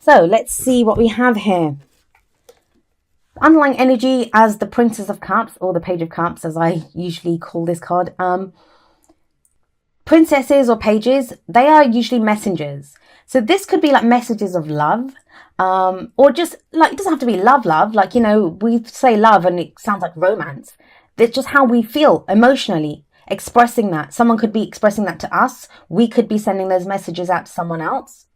So let's see what we have here. Underlying energy as the Princess of Cups, or the Page of Cups, as I usually call this card. Princesses or pages, they are usually messengers. So this could be like messages of love, or just like, it doesn't have to be love, like, you know, we say love and it sounds like romance. It's just how we feel emotionally, expressing that. Someone could be expressing that to us. We could be sending those messages out to someone else.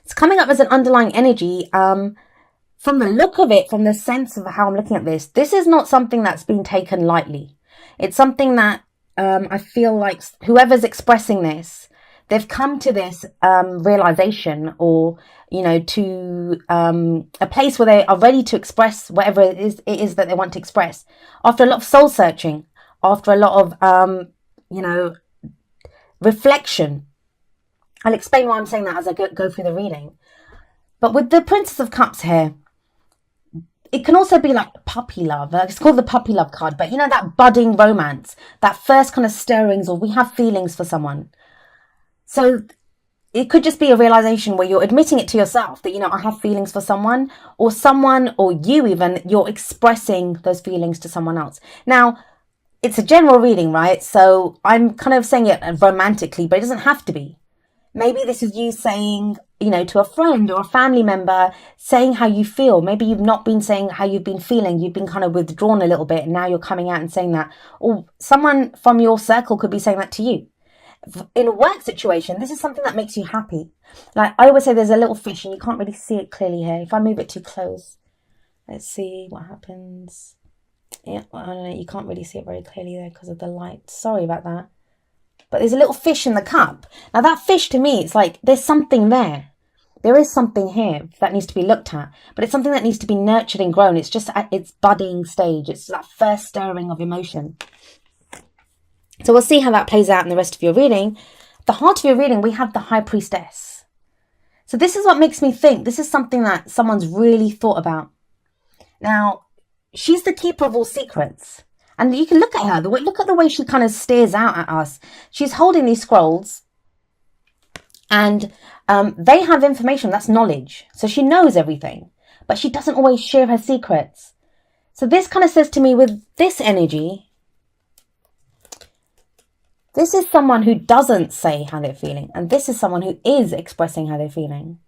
It's coming up as an underlying energy. From the look of it, from the sense of how I'm looking at this, this is not something that's been taken lightly. It's something that I feel like whoever's expressing this, they've come to this realization, or, you know, to a place where they are ready to express whatever it is that they want to express. After a lot of soul searching, after a lot of, you know, reflection. I'll explain why I'm saying that as I go through the reading. But with the Princess of Cups here, it can also be like puppy love. It's called the puppy love card. But you know, that budding romance, that first kind of stirrings, or we have feelings for someone. So it could just be a realization where you're admitting it to yourself that, you know, I have feelings for someone, or you even, you're expressing those feelings to someone else. Now, it's a general reading, right? So I'm kind of saying it romantically, but it doesn't have to be. Maybe this is you saying, you know, to a friend or a family member, saying how you feel. Maybe you've not been saying how you've been feeling. You've been kind of withdrawn a little bit, and now you're coming out and saying that. Or someone from your circle could be saying that to you. In a work situation, this is something that makes you happy. Like I always say, there's a little fish and you can't really see it clearly here. If I move it too close, let's see what happens. Yeah, I don't know, you can't really see it very clearly there because of the light. Sorry about that. But there's a little fish in the cup. Now that fish, to me, it's like there's something there. There is something here that needs to be looked at. But it's something that needs to be nurtured and grown. It's just at its budding stage. It's that first stirring of emotion. So we'll see how that plays out in the rest of your reading. The heart of your reading, we have the High Priestess. So this is what makes me think this is something that someone's really thought about. Now, she's the keeper of all secrets. And you can look at her, look at the way she kind of stares out at us. She's holding these scrolls, and they have information, that's knowledge. So she knows everything, but she doesn't always share her secrets. So this kind of says to me, with this energy, this is someone who doesn't say how they're feeling, and this is someone who is expressing how they're feeling.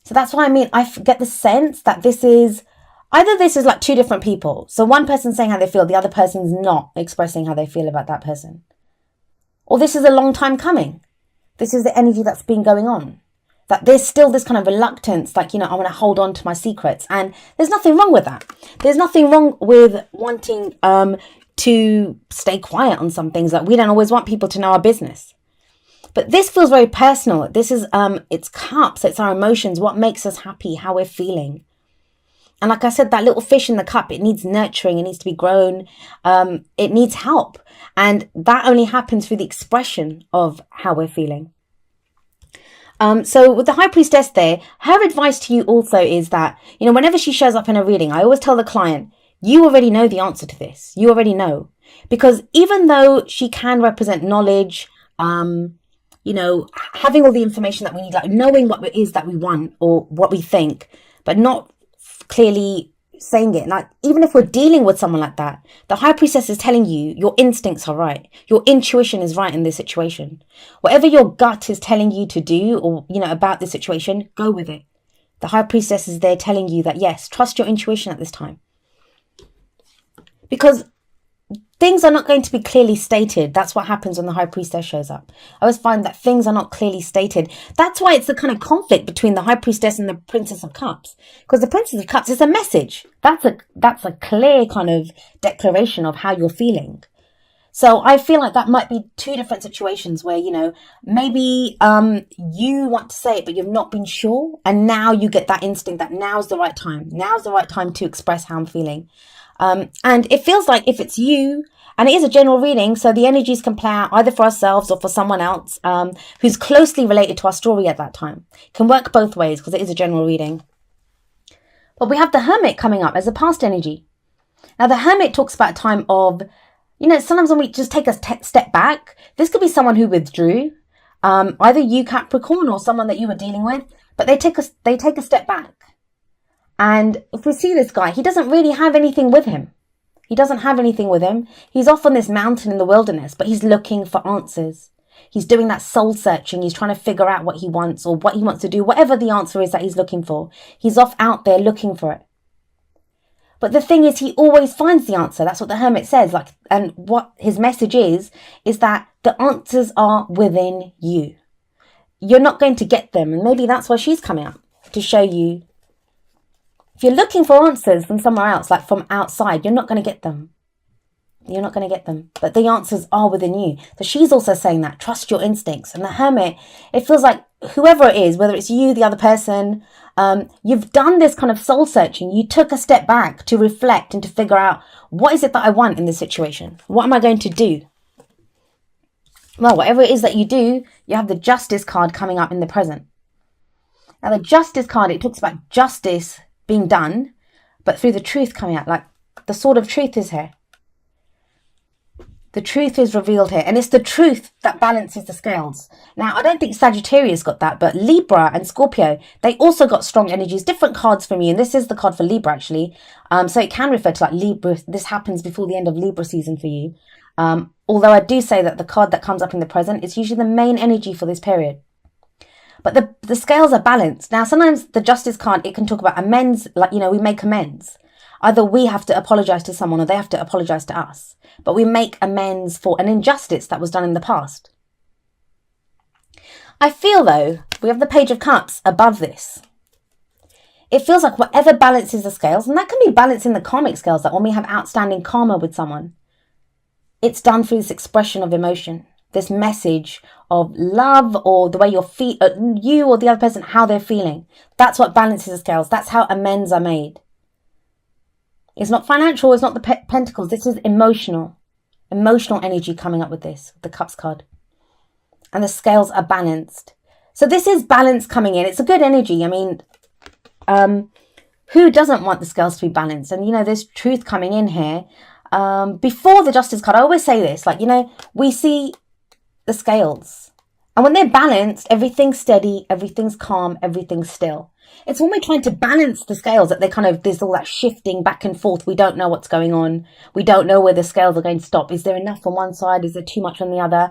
So that's why I get the sense that this is like two different people. So one person's saying how they feel, the other person's not expressing how they feel about that person. Or this is a long time coming. This is the energy that's been going on. That there's still this kind of reluctance, like, you know, I want to hold on to my secrets. And there's nothing wrong with that. There's nothing wrong with wanting to stay quiet on some things. That we don't always want people to know our business. But this feels very personal. This is, it's cups, it's our emotions, what makes us happy, how we're feeling. And like I said, that little fish in the cup, it needs nurturing, it needs to be grown, it needs help. And that only happens through the expression of how we're feeling. So with the High Priestess there, her advice to you also is that, you know, whenever she shows up in a reading, I always tell the client, you already know the answer to this. You already know. Because even though she can represent knowledge, you know, having all the information that we need, like knowing what it is that we want or what we think, but not clearly saying it. Like, even if we're dealing with someone like that, the High Priestess is telling you your instincts are right. Your intuition is right in this situation. Whatever your gut is telling you to do, or, you know, about this situation, go with it. The High Priestess is there telling you that, yes, trust your intuition at this time. Because things are not going to be clearly stated. That's what happens when the High Priestess shows up. I always find that things are not clearly stated. That's why it's the kind of conflict between the High Priestess and the Princess of Cups. Because the Princess of Cups is a message. That's a clear kind of declaration of how you're feeling. So I feel like that might be two different situations where, you know, maybe you want to say it, but you've not been sure. And now you get that instinct that now's the right time. Now's the right time to express how I'm feeling. And it feels like if it's you, and it is a general reading, so the energies can play out either for ourselves or for someone else who's closely related to our story at that time. It can work both ways because it is a general reading. But we have the Hermit coming up as a past energy. Now, the Hermit talks about a time of, you know, sometimes when we just take a step back, this could be someone who withdrew. Either you, Capricorn, or someone that you were dealing with, but they take a step back. And if we see this guy, he doesn't really have anything with him. He doesn't have anything with him. He's off on this mountain in the wilderness, but he's looking for answers. He's doing that soul searching. He's trying to figure out what he wants or what he wants to do, whatever the answer is that he's looking for. He's off out there looking for it. But the thing is, he always finds the answer. That's what the Hermit says. And what his message is that the answers are within you. You're not going to get them. And maybe that's why she's coming up, to show you. If you're looking for answers from somewhere else, like from outside, you're not going to get them. You're not going to get them. But the answers are within you. So she's also saying that. Trust your instincts. And the Hermit, it feels like whoever it is, whether it's you, the other person, you've done this kind of soul searching. You took a step back to reflect and to figure out, what is it that I want in this situation? What am I going to do? Well, whatever it is that you do, you have the Justice card coming up in the present. Now, the Justice card, it talks about justice being done, but through the truth coming out. Like, the sword of truth is here. The truth is revealed here. And it's the truth that balances the scales. Now, I don't think Sagittarius got that, but Libra and Scorpio, they also got strong energies. Different cards from you. And this is the card for Libra, actually. So it can refer to like Libra. This happens before the end of Libra season for you. Although I do say that the card that comes up in the present is usually the main energy for this period. But the scales are balanced. Now, sometimes the Justice card, it can talk about amends. Like, we make amends. Either we have to apologize to someone or they have to apologize to us. But we make amends for an injustice that was done in the past. I feel, though, we have the Page of Cups above this. It feels like whatever balances the scales, and that can be balancing the karmic scales, that when we have outstanding karma with someone, it's done through this expression of emotion, this message of love, or the way you or the other person, how they're feeling. That's what balances the scales. That's how amends are made. It's not financial, it's not the pentacles. This is emotional energy coming up with this, the Cups card. And the scales are balanced. So this is balance coming in. It's a good energy. I mean, who doesn't want the scales to be balanced? And, there's truth coming in here. Before the Justice card, I always say this, we see the scales. And when they're balanced, everything's steady, everything's calm, everything's still. It's when we're trying to balance the scales that there's all that shifting back and forth. We don't know what's going on. We don't know where the scales are going to stop. Is there enough on one side? Is there too much on the other?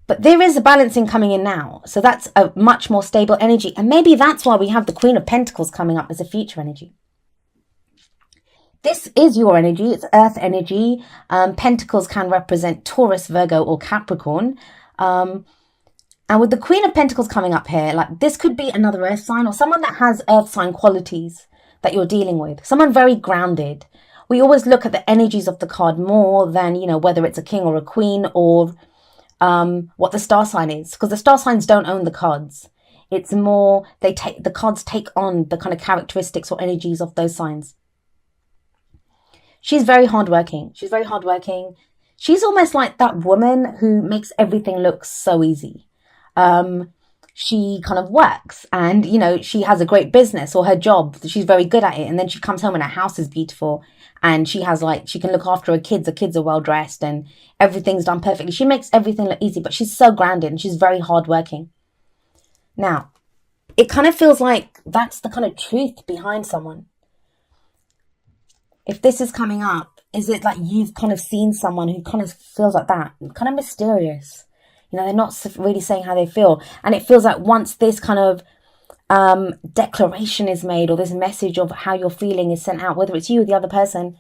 But there is a balancing coming in now. So that's a much more stable energy. And maybe that's why we have the Queen of Pentacles coming up as a future energy. This is your energy. It's earth energy. Pentacles can represent Taurus, Virgo, or Capricorn. And with the Queen of Pentacles coming up here, this could be another earth sign or someone that has earth sign qualities that you're dealing with. Someone very grounded. We always look at the energies of the card more than, whether it's a king or a queen or what the star sign is. Because the star signs don't own the cards. It's more, the cards take on the kind of characteristics or energies of those signs. She's very hardworking. She's very hardworking. She's almost like that woman who makes everything look so easy. She kind of works and, she has a great business or her job. She's very good at it. And then she comes home and her house is beautiful. And she has she can look after her kids. The kids are well dressed and everything's done perfectly. She makes everything look easy, but she's so grounded and she's very hardworking. Now, it kind of feels like that's the kind of truth behind someone. If this is coming up, is it like you've kind of seen someone who kind of feels like that? Kind of mysterious. They're not really saying how they feel. And it feels like once this kind of declaration is made or this message of how you're feeling is sent out, whether it's you or the other person,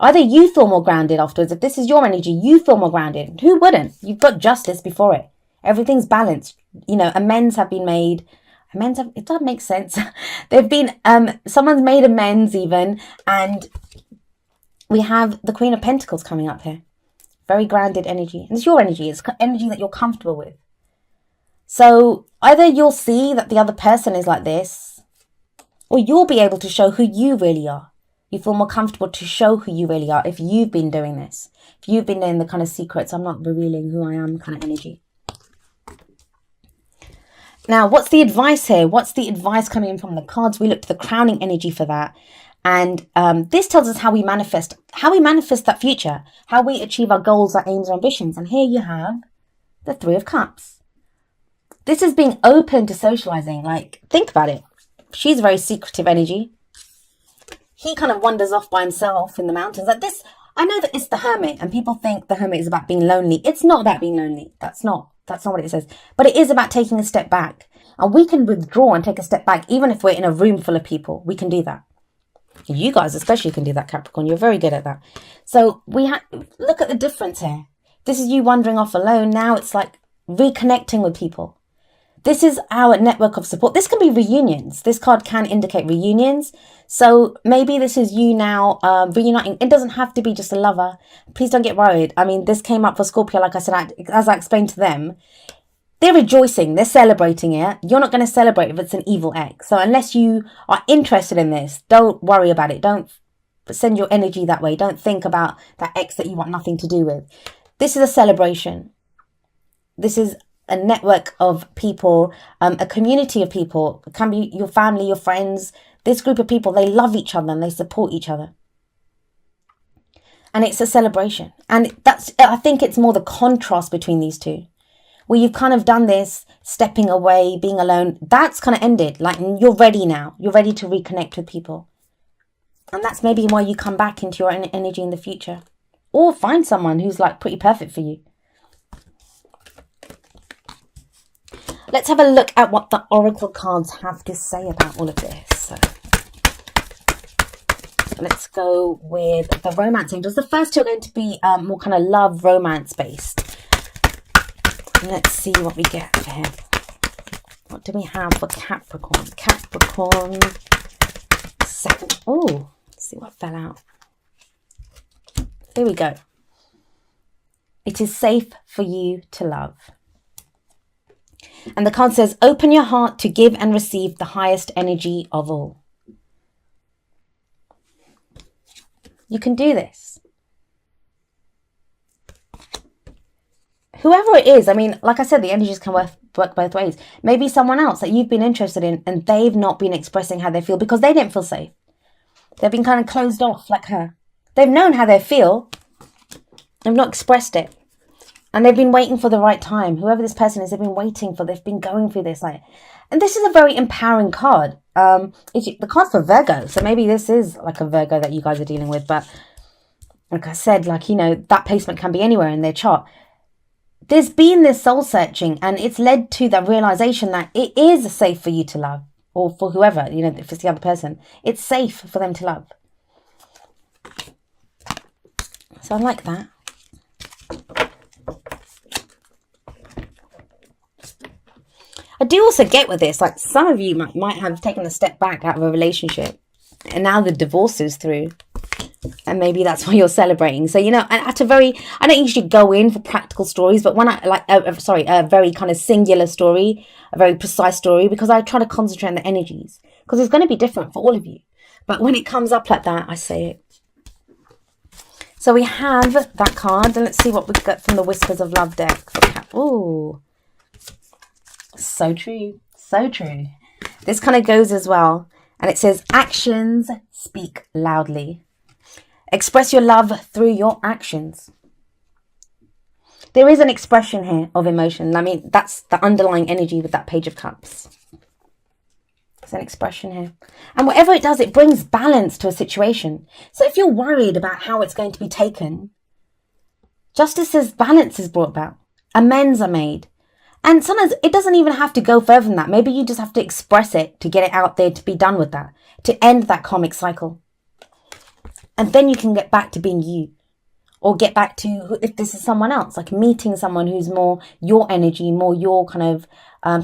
either you feel more grounded afterwards. If this is your energy, you feel more grounded. Who wouldn't? You've got justice before it. Everything's balanced. Amends have been made. It does make sense. They've been, someone's made amends even. And we have the Queen of Pentacles coming up here. Very grounded energy. And it's your energy. It's energy that you're comfortable with. So either you'll see that the other person is like this, or you'll be able to show who you really are. You feel more comfortable to show who you really are if you've been doing this. If you've been doing the kind of secrets, I'm not revealing who I am kind of energy. Now, what's the advice here? What's the advice coming in from the cards? We look to the crowning energy for that. And this tells us how we manifest that future, how we achieve our goals, our aims, our ambitions. And here you have the Three of Cups. This is being open to socializing. Like, think about it. She's a very secretive energy. He kind of wanders off by himself in the mountains. Like this, I know that it's the hermit, and people think the hermit is about being lonely. It's not about being lonely. That's not what it says. But it is about taking a step back. And we can withdraw and take a step back, even if we're in a room full of people. We can do that. You guys especially can do that, Capricorn. You're very good at that. So look at the difference here. This is you wandering off alone. Now it's like reconnecting with people. This is our network of support. This can be reunions. This card can indicate reunions. So maybe this is you now reuniting. It doesn't have to be just a lover. Please don't get worried. I mean, this came up for Scorpio, like I said, as I explained to them. They're rejoicing. They're celebrating it. You're not going to celebrate if it's an evil ex. So unless you are interested in this, don't worry about it. Don't send your energy that way. Don't think about that ex that you want nothing to do with. This is a celebration. This is a network of people, a community of people. It can be your family, your friends. This group of people, they love each other and they support each other. And it's a celebration. And I think it's more the contrast between these two, where you've kind of done this, stepping away, being alone. That's kind of ended. Like, you're ready now. You're ready to reconnect with people. And that's maybe why you come back into your energy in the future. Or find someone who's like pretty perfect for you. Let's have a look at what the oracle cards have to say about all of this. So, let's go with the romance angels. The first two are going to be more kind of love, romance based. Let's see what we get for him. What do we have for Capricorn? Capricorn second. Oh, let's see what fell out. Here we go. It is safe for you to love. And the card says, open your heart to give and receive the highest energy of all. You can do this. Whoever it is, I mean, like I said, the energies can work both ways. Maybe someone else that you've been interested in and they've not been expressing how they feel because they didn't feel safe. They've been kind of closed off like her. They've known how they feel. They've not expressed it. And they've been waiting for the right time. Whoever this person is, they've been going through this. And this is a very empowering card. The card's for Virgo. So maybe this is like a Virgo that you guys are dealing with. But like I said, that placement can be anywhere in their chart. There's been this soul searching and it's led to the realization that it is safe for you to love. Or for whoever, if it's the other person. It's safe for them to love. So I like that. I do also get with this, like some of you might have taken a step back out of a relationship and now the divorce is through and maybe that's why you're celebrating. So, I don't usually go in for practical stories, but when a very kind of singular story, a very precise story, because I try to concentrate on the energies because it's going to be different for all of you. But when it comes up like that, I say it. So we have that card and let's see what we get from the Whispers of Love deck. Ooh. So true. So true. This kind of goes as well. And it says, actions speak loudly. Express your love through your actions. There is an expression here of emotion. I mean, that's the underlying energy with that Page of Cups. There's an expression here. And whatever it does, it brings balance to a situation. So if you're worried about how it's going to be taken, justice says balance is brought about. Amends are made. And sometimes it doesn't even have to go further than that. Maybe you just have to express it to get it out there, to be done with that, to end that karmic cycle. And then you can get back to being you. Or get back to, if this is someone else, like meeting someone who's more your energy, more your kind of,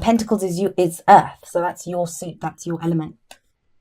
Pentacles is earth. So that's your suit, that's your element.